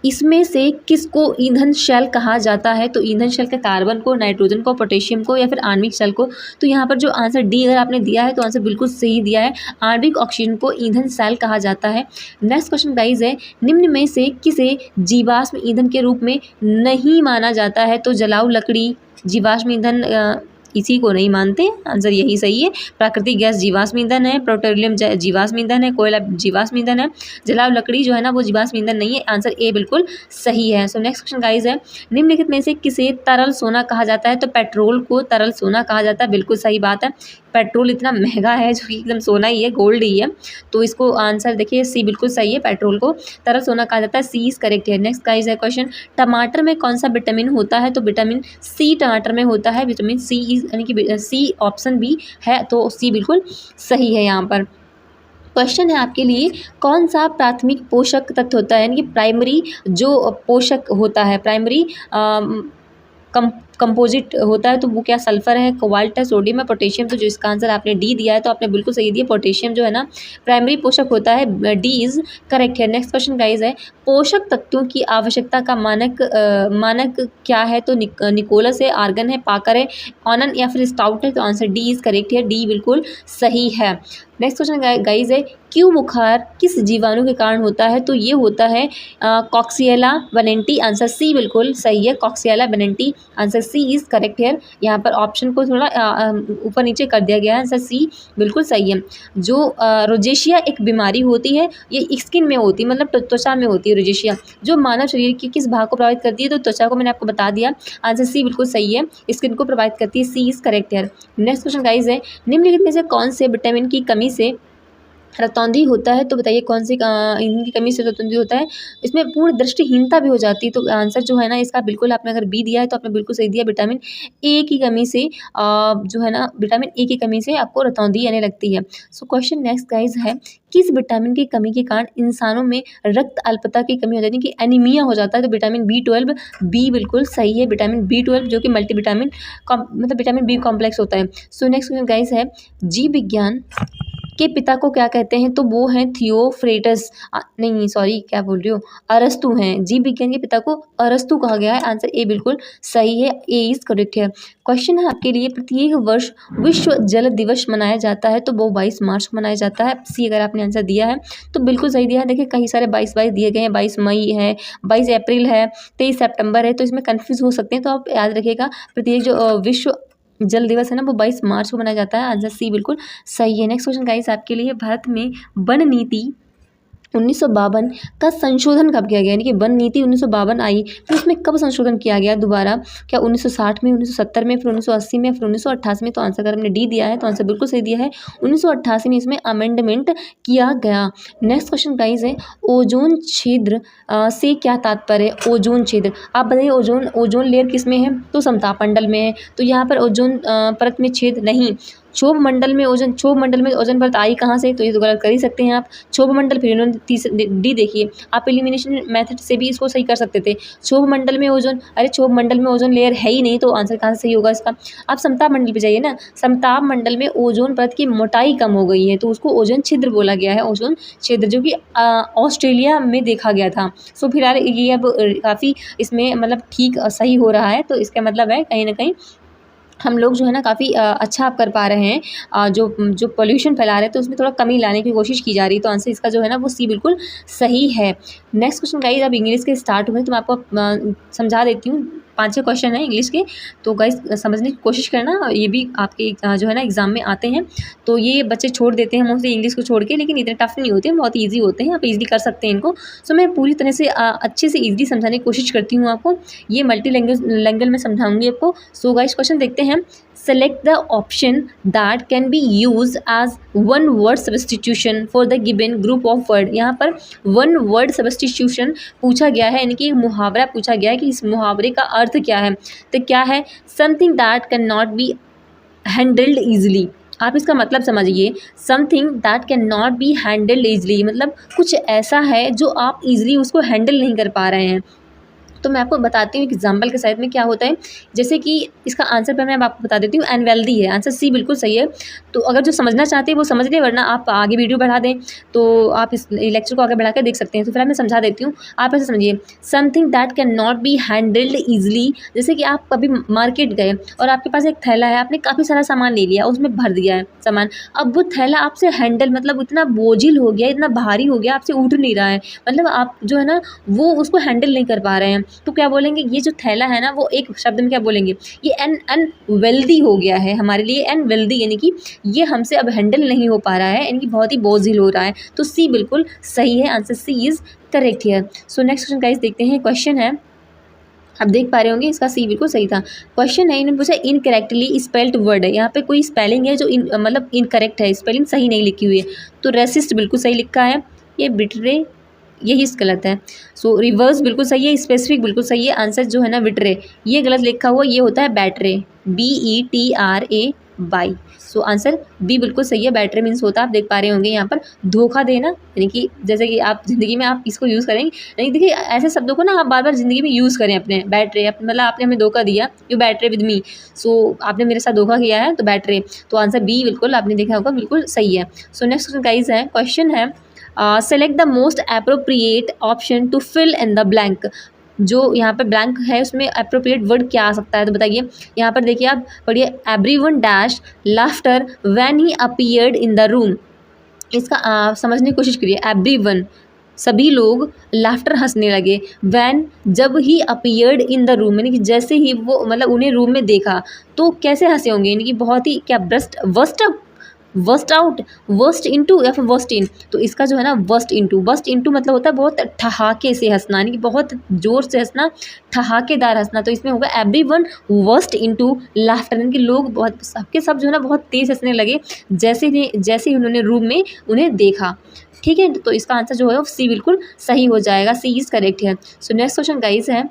इसमें से किसको ईंधन शेल कहा जाता है? तो ईंधन शेल का कार्बन को, नाइट्रोजन को, पोटेशियम को या फिर आणविक शेल को? तो यहाँ पर जो आंसर डी अगर आपने दिया है तो आंसर बिल्कुल सही दिया है। आणविक ऑक्सीजन को ईंधन शेल कहा जाता है। नेक्स्ट क्वेश्चन गाइज है, निम्न में से किसे जीवाश्म ईंधन के रूप में नहीं माना जाता है? तो जलाऊ लकड़ी जीवाश्म ईंधन इसी को नहीं मानते, आंसर यही सही है। प्राकृतिक गैस जीवाश्म ईंधन है, पेट्रोलियम जीवाश्म ईंधन है, कोयला जीवाश्म ईंधन है, जलाऊ लकड़ी जो है ना वो जीवाश्म ईंधन नहीं है। आंसर ए बिल्कुल सही है। सो नेक्स्ट क्वेश्चन गाइज है, निम्नलिखित में से किसे तरल सोना कहा जाता है? तो पेट्रोल को तरल सोना कहा जाता है, बिल्कुल सही बात है। पेट्रोल इतना महंगा है जो कि एकदम सोना ही है, गोल्ड ही है। तो इसको आंसर देखिए सी बिल्कुल सही है, पेट्रोल को तरल सोना कहा जाता है, सी इज करेक्ट है। नेक्स्ट गाइज है क्वेश्चन, टमाटर में कौन सा विटामिन होता है? तो विटामिन सी टमाटर में होता है, विटामिन सी इज यानी कि सी ऑप्शन बी है, तो सी बिल्कुल सही है यहाँ पर। क्वेश्चन है आपके लिए, कौन सा प्राथमिक पोषक तत्व होता है यानी कि प्राइमरी जो पोषक होता है, प्राइमरी कंपोजिट होता है, तो वो क्या सल्फर है, कोबाल्ट है, सोडियम है, पोटेशियम? तो जो इसका आंसर आपने डी दिया है तो आपने बिल्कुल सही दिया, पोटेशियम जो है ना प्राइमरी पोषक होता है, डी इज करेक्ट है। नेक्स्ट क्वेश्चन गाइज है, पोषक तत्वों की आवश्यकता का मानक क्या है? तो निकोलस है, आर्गन है, पाकर है, ऑनन या फिर स्टाउट है? तो आंसर डी इज करेक्ट है, डी बिल्कुल सही है। नेक्स्ट क्वेश्चन गाइज है, क्यू बुखार किस जीवाणु के कारण होता है? तो ये होता है कॉक्सिएला बेनेंटी, आंसर सी बिल्कुल सही है, कॉक्सिएला बेनेंटी, आंसर सी इज करेक्ट है। यहाँ पर ऑप्शन को थोड़ा ऊपर नीचे कर दिया गया है, आंसर सी बिल्कुल सही है। जो रोजेशिया एक बीमारी होती है, ये स्किन में होती है, मतलब त्वचा में होती है रोजेशिया, जो मानव शरीर के किस भाग को प्रभावित करती है? तो त्वचा को, मैंने आपको बता दिया, आंसर सी बिल्कुल सही है, स्किन को प्रभावित करती है, सी इज करेक्ट है। नेक्स्ट क्वेश्चन गाइज है, निम्नलिखित में से कौन से विटामिन की कमी से रतौंधी होता है? तो बताइए कौन सी इनकी कमी से रतौंधी होता है? इसमें पूर्ण दृष्टिहीनता भी हो जाती है। तो आंसर जो है ना इसका बिल्कुल, आपने अगर बी दिया है तो आपने बिल्कुल सही दिया, विटामिन ए की कमी से जो है ना विटामिन ए की कमी से आपको रतौंधी आने लगती है। सो क्वेश्चन नेक्स्ट गाइज है, किस विटामिन की कमी के कारण इंसानों में रक्त अल्पता की कमी हो जाती है कि एनीमिया हो जाता है? तो विटामिन B12, बी बिल्कुल सही है, विटामिन B12 जो कि मल्टीविटामिन मतलब विटामिन बी कॉम्प्लेक्स होता है। सो नेक्स्ट क्वेश्चन गाइज है, जीव विज्ञान के पिता को क्या कहते हैं? तो वो हैं थियोफ्रेटस, नहीं सॉरी क्या बोल रही हूँ, अरस्तु हैं। जीव विज्ञान के पिता को अरस्तु कहा गया है, आंसर ए बिल्कुल सही है, ए इज करेक्ट है। क्वेश्चन है आपके लिए, प्रत्येक वर्ष विश्व जल दिवस मनाया जाता है, तो वो 22 मार्च को मनाया जाता है, सी अगर आपने आंसर दिया है तो बिल्कुल सही दिया है। देखिए कई सारे 22 दिए गए हैं, 22 मई है, 22 अप्रैल है, 23 सितंबर है, तो इसमें कन्फ्यूज़ हो सकते हैं, तो आप याद रखिएगा प्रत्येक जो विश्व जल दिवस है ना वो 22 मार्च को मनाया जाता है, आंसर सी बिल्कुल सही है। नेक्स्ट क्वेश्चन गाइस आपके लिए, भारत में वन नीति 1952 का संशोधन कब किया गया? यानी कि वन नीति 1952 आई, फिर उसमें कब संशोधन किया गया दोबारा? क्या 1960 में, 1970 में, फिर 1980 में, फिर 1988 में? तो आंसर अगर हमने डी दिया है तो आंसर बिल्कुल सही दिया है, 1988 में इसमें अमेंडमेंट किया गया। नेक्स्ट क्वेश्चन गाइस है, ओजोन छिद्र से क्या तात्पर्य है? ओजोन छिद्र, आप बताइए ओजोन लेयर किस में है? तो समताप मंडल में है, तो यहाँ पर ओजोन परत में छेद नहीं। क्षोभ मंडल में ओजोन परत आई कहाँ से? तो ये तो गलत कर ही सकते हैं आप, क्षोभ मंडल, फिर इन्होंने डी देखिए, आप एलिमिनेशन मेथड से भी इसको सही कर सकते थे। क्षोभ मंडल में ओजोन, अरे क्षोभ मंडल में ओजोन लेयर है ही नहीं, तो आंसर कहाँ से सही होगा इसका? आप समताप मंडल पे जाइए ना, समताप मंडल में ओजोन परत की मोटाई कम हो गई है, तो उसको ओजोन छिद्र बोला गया है, ओजोन छिद्र, जो कि ऑस्ट्रेलिया में देखा गया था। सो फिलहाल ये अब काफ़ी इसमें मतलब ठीक सही हो रहा है, तो इसका मतलब है कहीं ना कहीं हम लोग जो है ना काफ़ी अच्छा आप कर पा रहे हैं, जो पोल्यूशन फैला रहे हैं तो उसमें थोड़ा कमी लाने की कोशिश की जा रही है, तो आंसर इसका जो है ना वो सी बिल्कुल सही है। नेक्स्ट क्वेश्चन गाइस, अब इंग्लिश के स्टार्ट हुए तो मैं आपको समझा देती हूँ। 5-6 क्वेश्चन है इंग्लिश के, तो गाइस समझने की कोशिश करना, ये भी आपके जो है ना एग्ज़ाम में आते हैं। तो ये बच्चे छोड़ देते हैं मोस्टली इंग्लिश को छोड़ के, लेकिन इतने टफ नहीं होते हैं, बहुत ईजी होते हैं, आप ईज़िली कर सकते हैं इनको। सो मैं पूरी तरह से अच्छे से ईज़िली समझाने की कोशिश करती हूँ आपको, ये मल्टी लैंग्वेज में समझाऊँगी आपको। सो गाइस क्वेश्चन देखते हैं। Select the option that can be used as one word substitution for the given group of word। यहाँ पर one word substitution पूछा गया है, यानी कि मुहावरा पूछा गया है कि इस मुहावरे का अर्थ क्या है। तो क्या है? something that cannot be handled easily। आप इसका मतलब समझिए, something that can not be handled easily, मतलब कुछ ऐसा है जो आप ईजिली उसको हैंडल नहीं कर पा रहे हैं। तो मैं आपको बताती हूँ एग्जाम्पल के साथ में क्या होता है। जैसे कि इसका आंसर पर मैं आपको बता देती हूँ, अनवेल्दी है, आंसर सी बिल्कुल सही है। तो अगर जो समझना चाहते हैं वो समझ लें, वरना आप आगे वीडियो बढ़ा दें, तो आप इस लेक्चर को आगे बढ़ा कर देख सकते हैं। तो फिर मैं समझा देती हूँ, आप ऐसे समझिए, something that can not be handled easily. जैसे कि आप कभी मार्केट गए और आपके पास एक थैला है, आपने काफ़ी सारा सामान ले लिया, उसमें भर दिया है सामान। अब वो थैला आपसे हैंडल, मतलब इतना बोझिल हो गया, इतना भारी हो गया, आपसे उठ नहीं रहा है, मतलब आप जो है ना वो उसको हैंडल नहीं कर पा रहे हैं। तो क्या बोलेंगे? ये जो थैला है ना, वो एक शब्द में क्या बोलेंगे? ये अनवेल्दी हो गया है हमारे लिए, अनवेल्दी, यानी कि ये हमसे अब हैंडल नहीं हो पा रहा है, यानी कि बहुत ही बोझिल हो रहा है। तो सी बिल्कुल सही है, answer C is correct here. So next question guys देखते हैं। क्वेश्चन है, आप देख पा रहे होंगे, इसका सी बिल्कुल सही था। क्वेश्चन है, इन्होंने पूछा इनकरेक्टली स्पेल्ड वर्ड है, यहाँ पे कोई स्पेलिंग है जो मतलब इनकरेक्ट है, स्पेलिंग सही नहीं लिखी हुई है। तो रेसिस्ट बिल्कुल सही लिखा है, ये बिटरे यही गलत है। सो रिवर्स बिल्कुल सही है, स्पेसिफिक बिल्कुल सही है। आंसर जो है ना विटरे, ये गलत लिखा हुआ, ये होता है बैटरे, BETRA बाई। सो आंसर बी बिल्कुल सही है, बैटरे मीन्स होता है, आप देख पा रहे होंगे यहाँ पर धोखा देना, यानी कि जैसे कि आप ज़िंदगी में आप इसको यूज़ करेंगे, यानी देखिए ऐसे शब्दों को ना आप बार बार ज़िंदगी में यूज़ करें अपने, बैटरे, मतलब आपने हमें धोखा दिया, यू बैटरे विद मी, सो आपने मेरे साथ धोखा किया है, तो बैटरे। तो आंसर बी बिल्कुल आपने देखा होगा बिल्कुल सही है। सो नेक्स्ट क्वेश्चन गाइस है, क्वेश्चन है select the most appropriate option to fill in the blank. जो यहाँ पर ब्लैंक है उसमें अप्रोप्रिएट वर्ड क्या आ सकता है, तो बताइए। यहाँ पर देखिए, आप पढ़िए, everyone dash laughter when he appeared in the room. इसका समझने की कोशिश करिए, एवरीवन सभी लोग, लाफ्टर हंसने लगे, व्हेन जब ही अपीयर्ड इन द रूम, यानी कि जैसे ही वो मतलब उन्हें रूम में देखा, तो कैसे हंसे होंगे, यानी कि बहुत ही क्या वर्स्ट आउट, वर्स्ट इनटू या फिर वर्स्ट इन। तो इसका जो है ना वर्स्ट इनटू मतलब होता है बहुत ठहाके से हंसना, यानी कि बहुत ज़ोर से हंसना, ठहाकेदार हंसना। तो इसमें होगा एवरीवन वर्स्ट इनटू लाफ्टर, यानी कि लोग बहुत सबके सब जो है ना बहुत तेज़ हंसने लगे जैसे ही उन्होंने रूम में उन्हें देखा। ठीक है, तो इसका आंसर जो है सी बिल्कुल सही हो जाएगा, सी इज़ करेक्ट है। सो नेक्स्ट क्वेश्चन गाइस है,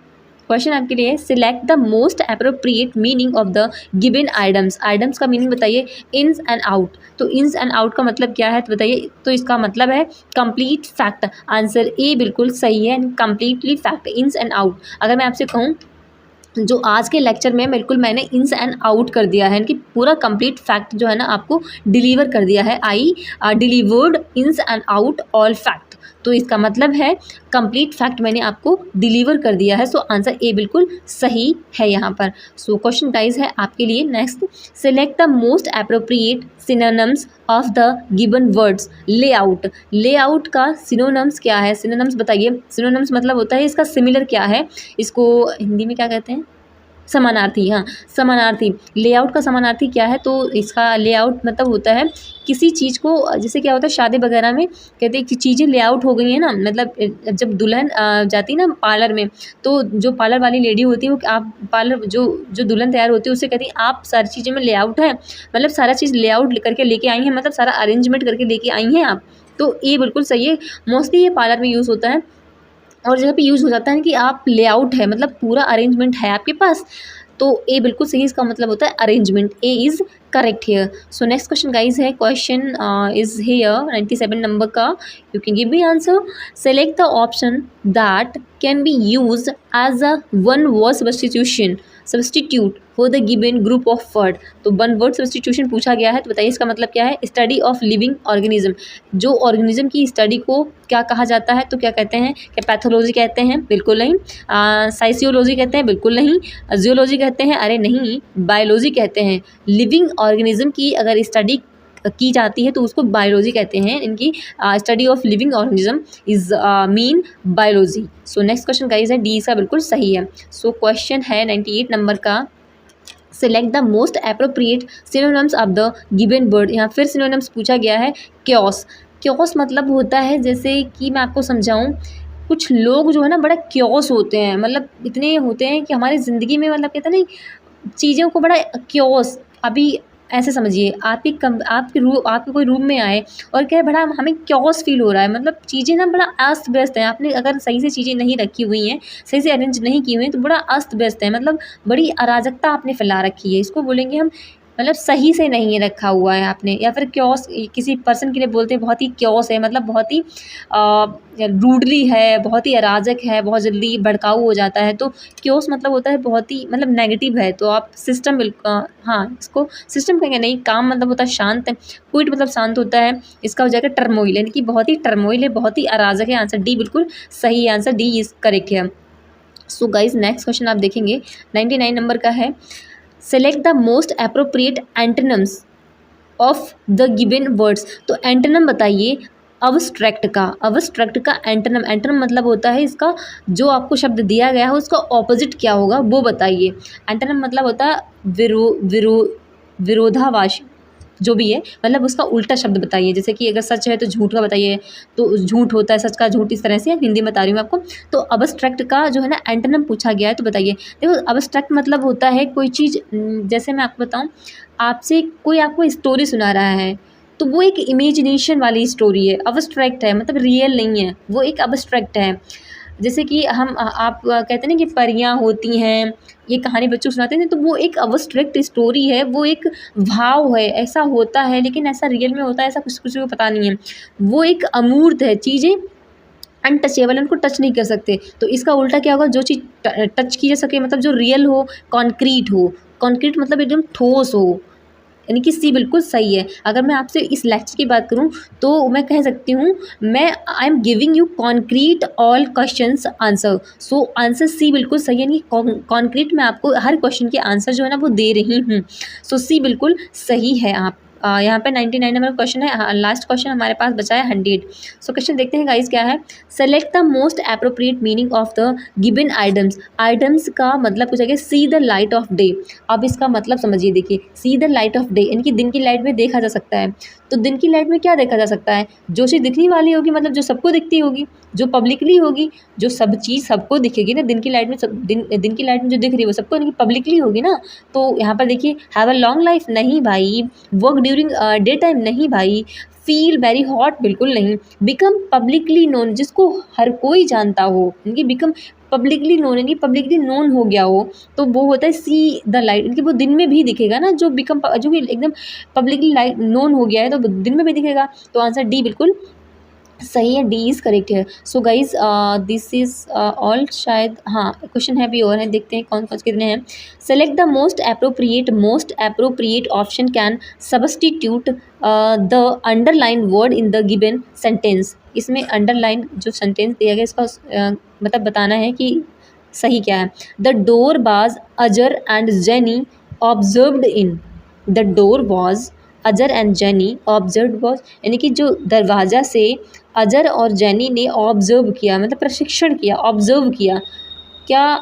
क्वेश्चन आपके लिए, select the most appropriate meaning of the given items. Items का मीनिंग बताइए, इन्स एंड आउट। तो इन्स एंड आउट का मतलब क्या है, तो बताइए। तो इसका मतलब है कंप्लीट फैक्ट, आंसर ए बिल्कुल सही है, completely fact, ins and out. अगर मैं आपसे कहूँ जो आज के लेक्चर में बिल्कुल मैंने इन्स एंड आउट कर दिया है, यानी कि पूरा कंप्लीट फैक्ट जो है ना आपको डिलीवर कर दिया है, I delivered ins and out all fact. तो इसका मतलब है कंप्लीट फैक्ट मैंने आपको डिलीवर कर दिया है। सो आंसर ए बिल्कुल सही है यहाँ पर। सो क्वेश्चन गाइस है आपके लिए next, select the most appropriate synonyms of the given words. Layout का सिनोनिम्स क्या है, सिनोनिम्स बताइए। सिनोनिम्स मतलब होता है इसका सिमिलर क्या है, इसको हिंदी में क्या कहते हैं, समानार्थी। हाँ, समानार्थी। लेआउट का समानार्थी क्या है, तो इसका लेआउट मतलब होता है किसी चीज़ को, जैसे क्या होता है शादी वगैरह में कहते हैं कि चीज़ें लेआउट हो गई हैं ना, मतलब जब दुल्हन जाती है ना पार्लर में, तो जो पार्लर वाली लेडी होती है वो आप पार्लर जो दुल्हन तैयार होती है उससे कहती है आप सारी चीज़ें में लेआउट है, मतलब सारा चीज़ लेआउट करके लेके आई हैं, मतलब सारा अरेंजमेंट करके लेके आई हैं आप। तो ये बिल्कुल सही है, मोस्टली ये पार्लर में यूज़ होता है और जगह पे यूज़ हो जाता है कि आप लेआउट है, मतलब पूरा अरेंजमेंट है आपके पास। तो ए बिल्कुल सही, इसका मतलब होता है arrangement, A is correct here. So next question guys है, क्वेश्चन इज़ हियर 97 नंबर का, you can give me answer. Select the option that can be use as a one word substitute for the given group of word. तो one word substitution पूछा गया है, तो बताइए इसका मतलब क्या है। स्टडी ऑफ लिविंग ऑर्गेनिज्म, जो ऑर्गेनिज्म की स्टडी को क्या कहा जाता है, तो क्या कहते हैं, क्या पैथोलॉजी कहते हैं, बिल्कुल नहीं। साइसियोलॉजी कहते हैं, बिल्कुल नहीं। जियोलॉजी कहते हैं, अरे नहीं। बायोलॉजी कहते हैं। लिविंग ऑर्गेनिज्म की अगर स्टडी की जाती है तो उसको बायोलॉजी कहते हैं। इनकी study of living organism is mean biology. So next question guys है डी इसका बिल्कुल सही है। सो क्वेश्चन है 98 नंबर का, select the most appropriate synonyms of the given word. यहाँ फिर सिनोनिम्स पूछा गया है। क्योस, क्योस मतलब होता है, जैसे कि मैं आपको समझाऊँ, कुछ लोग जो है ना बड़ा क्योस होते हैं, मतलब इतने होते हैं कि हमारी ज़िंदगी में, मतलब कहते हैं नहीं, चीज़ों को बड़ा क्योस। अभी ऐसे समझिए, आपके कोई रूम में आए और कहे बड़ा हमें क्योस फील हो रहा है, मतलब चीज़ें ना बड़ा अस्त व्यस्त हैं, आपने अगर सही से चीज़ें नहीं रखी हुई हैं, सही से अरेंज नहीं की हुई हैं तो बड़ा अस्त व्यस्त है, मतलब बड़ी अराजकता आपने फैला रखी है, इसको बोलेंगे हम, मतलब सही से नहीं है रखा हुआ है आपने। या फिर क्योस किसी पर्सन के लिए बोलते हैं बहुत ही क्योस है, मतलब बहुत ही रूडली है, बहुत ही अराजक है, बहुत जल्दी भड़काऊ हो जाता है। तो क्योस मतलब होता है बहुत ही, मतलब नेगेटिव है। तो आप सिस्टम हाँ इसको सिस्टम कहेंगे नहीं। काम मतलब होता है शांत है, क्विट मतलब शांत होता है। इसका हो जाएगा टर्मोइल, यानी कि बहुत ही टर्मोइल है, बहुत ही अराजक है। आंसर डी बिल्कुल सही है, आंसर डी इज करेक्ट है। सो गाइज नेक्स्ट क्वेश्चन आप देखेंगे 99 नंबर का है, select the most appropriate antonyms of the given words. तो एंटोनिम बताइए अब्स्ट्रैक्ट का। अब्स्ट्रैक्ट का एंटोनिम, एंटोनिम मतलब होता है इसका जो आपको शब्द दिया गया है उसका ऑपोजिट क्या होगा वो बताइए। एंटोनिम मतलब होता है विरोधाभास, जो भी है, मतलब उसका उल्टा शब्द बताइए। जैसे कि अगर सच है तो झूठ का बताइए, तो झूठ होता है, सच का झूठ, इस तरह से हिंदी में बता रही हूँ आपको। तो अब्स्ट्रैक्ट का जो है ना एंटोनिम पूछा गया है, तो बताइए। देखो अब्स्ट्रैक्ट मतलब होता है कोई चीज़, जैसे मैं आपको बताऊँ, आपसे कोई आपको स्टोरी सुना रहा है तो वो एक इमेजिनेशन वाली स्टोरी है, अब्स्ट्रैक्ट है, मतलब रियल नहीं है, वो एक अब्स्ट्रैक्ट है। जैसे कि हम आप कहते हैं ना कि परियां होती हैं, ये कहानी बच्चों को सुनाते हैं, तो वो एक अब्स्ट्रैक्ट स्टोरी है, वो एक भाव है, ऐसा होता है लेकिन ऐसा रियल में होता है ऐसा कुछ किसी को पता नहीं है। वो एक अमूर्त है, चीज़ें अनटचेबल, उनको टच नहीं कर सकते। तो इसका उल्टा क्या होगा, जो चीज़ टच की जा सके, मतलब जो रियल हो, कॉन्क्रीट हो। कॉन्क्रीट मतलब एकदम ठोस हो, यानी कि सी बिल्कुल सही है। अगर मैं आपसे इस लेक्चर की बात करूं तो मैं कह सकती हूँ, मैं I am giving you concrete all questions answer. So answer C बिल्कुल सही है, यानी कॉन्क्रीट मैं आपको हर क्वेश्चन के आंसर जो है ना वो दे रही हूँ। सो सी बिल्कुल सही है। आप यहाँ पे 99 नंबर क्वेश्चन है। लास्ट क्वेश्चन हमारे पास बचा है 100। सो क्वेश्चन देखते हैं गाइस क्या है। Select the most appropriate meaning of the given items. Items का मतलब पूछा गया see the light of day. अब इसका मतलब समझिए, देखिए see the light of day यानी कि दिन की लाइट में देखा जा सकता है। तो दिन की लाइट में क्या देखा जा सकता है, जो चीज़ दिखने वाली होगी, मतलब जो सबको दिखती होगी, जो पब्लिकली होगी, जो सब चीज़ सबको दिखेगी ना दिन की लाइट में, सब दिन की लाइट में जो दिख रही है वो सबको पब्लिकली होगी ना। तो यहाँ पर देखिए, हैव अ लॉन्ग लाइफ नहीं भाई, वर्क ड्यूरिंग डे टाइम नहीं भाई, फील वेरी हॉट बिल्कुल नहीं, बिकम पब्लिकली नोन जिसको हर कोई जानता हो, यानी बिकम पब्लिकली नोन यानी पब्लिकली नोन हो गया हो, तो वो होता है सी द लाइट, यानी कि वो दिन में भी दिखेगा ना, जो बिकम जो कि एकदम पब्लिकली लाइट नोन हो गया है तो दिन में भी दिखेगा। तो आंसर डी बिल्कुल सही है, डी इज़ करेक्ट है। So guys this is all. शायद हाँ क्वेश्चन है भी और हैं, देखते हैं कौन कौन से कितने हैं। Select the most appropriate option can substitute the underline word in the given sentence. इसमें अंडरलाइन जो सेंटेंस दिया गया इसका मतलब बताना है कि सही क्या है। द डोर वाज अजर and jenny observed in. The door was अजर एंड जेनी ऑब्जर्व वॉज, यानी कि जो दरवाज़ा से अजर और जेनी ने ऑब्जर्व किया, मतलब प्रशिक्षण किया, ऑब्जर्व किया। क्या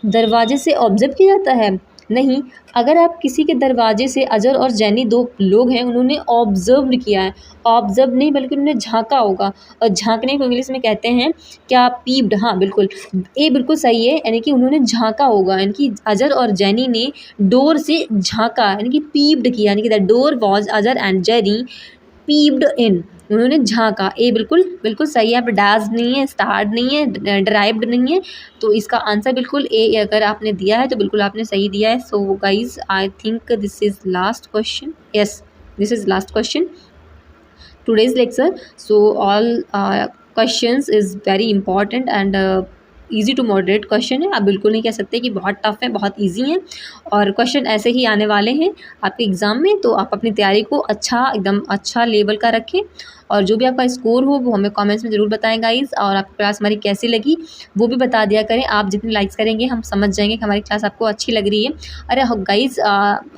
दरवाजे से ऑब्जर्व किया जाता है? नहीं। अगर आप किसी के दरवाजे से, अजर और जैनी दो लोग हैं, उन्होंने ऑब्जर्व किया है, ऑब्जर्व नहीं बल्कि उन्होंने झांका होगा, और झांकने को इंग्लिश में कहते हैं क्या, पीप्ड। हाँ बिल्कुल, ये बिल्कुल सही है, यानी कि उन्होंने झांका होगा, यानी कि अजर और जैनी ने डोर से झांका, यानी कि पीप्ड किया, यानी कि द डोर वॉज अजर एंड जेनी पीप्ड इन, उन्होंने झांका। ए बिल्कुल बिल्कुल सही है, यहाँ पर डैज नहीं है, स्टार्ड नहीं है, ड्राइव्ड नहीं है, तो इसका आंसर बिल्कुल ए अगर आपने दिया है तो बिल्कुल आपने सही दिया है। So guys I think this is last question. Yes, this is last question today's lecture. So all questions is very important and easy to moderate question है। आप बिल्कुल नहीं कह सकते कि बहुत टफ है, बहुत इजी हैं, और क्वेश्चन ऐसे ही आने वाले हैं आपके एग्ज़ाम में। तो आप अपनी तैयारी को अच्छा, एकदम अच्छा लेवल का रखें और जो भी आपका स्कोर हो वो हमें कमेंट्स में ज़रूर बताएं गाइज़। और आपकी क्लास हमारी कैसी लगी वो भी बता दिया करें। आप जितने लाइक्स करेंगे हम समझ जाएंगे कि हमारी क्लास आपको अच्छी लग रही है। अरे गाइज़,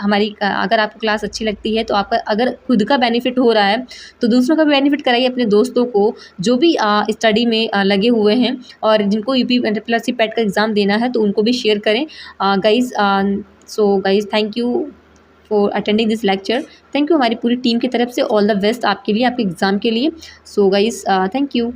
हमारी अगर आपको क्लास अच्छी लगती है तो आपका अगर खुद का बेनिफिट हो रहा है तो दूसरों का भी बेनिफिट कराइए, अपने दोस्तों को जो भी स्टडी में लगे हुए हैं और जिनको यूपी प्लस सी पेट का एग्ज़ाम देना है तो उनको भी शेयर करें guys. So guys, thank you for attending this lecture. Thank you हमारी पूरी टीम की तरफ से। ऑल द बेस्ट आपके लिए, आपके एग्ज़ाम के लिए। So guys, thank you.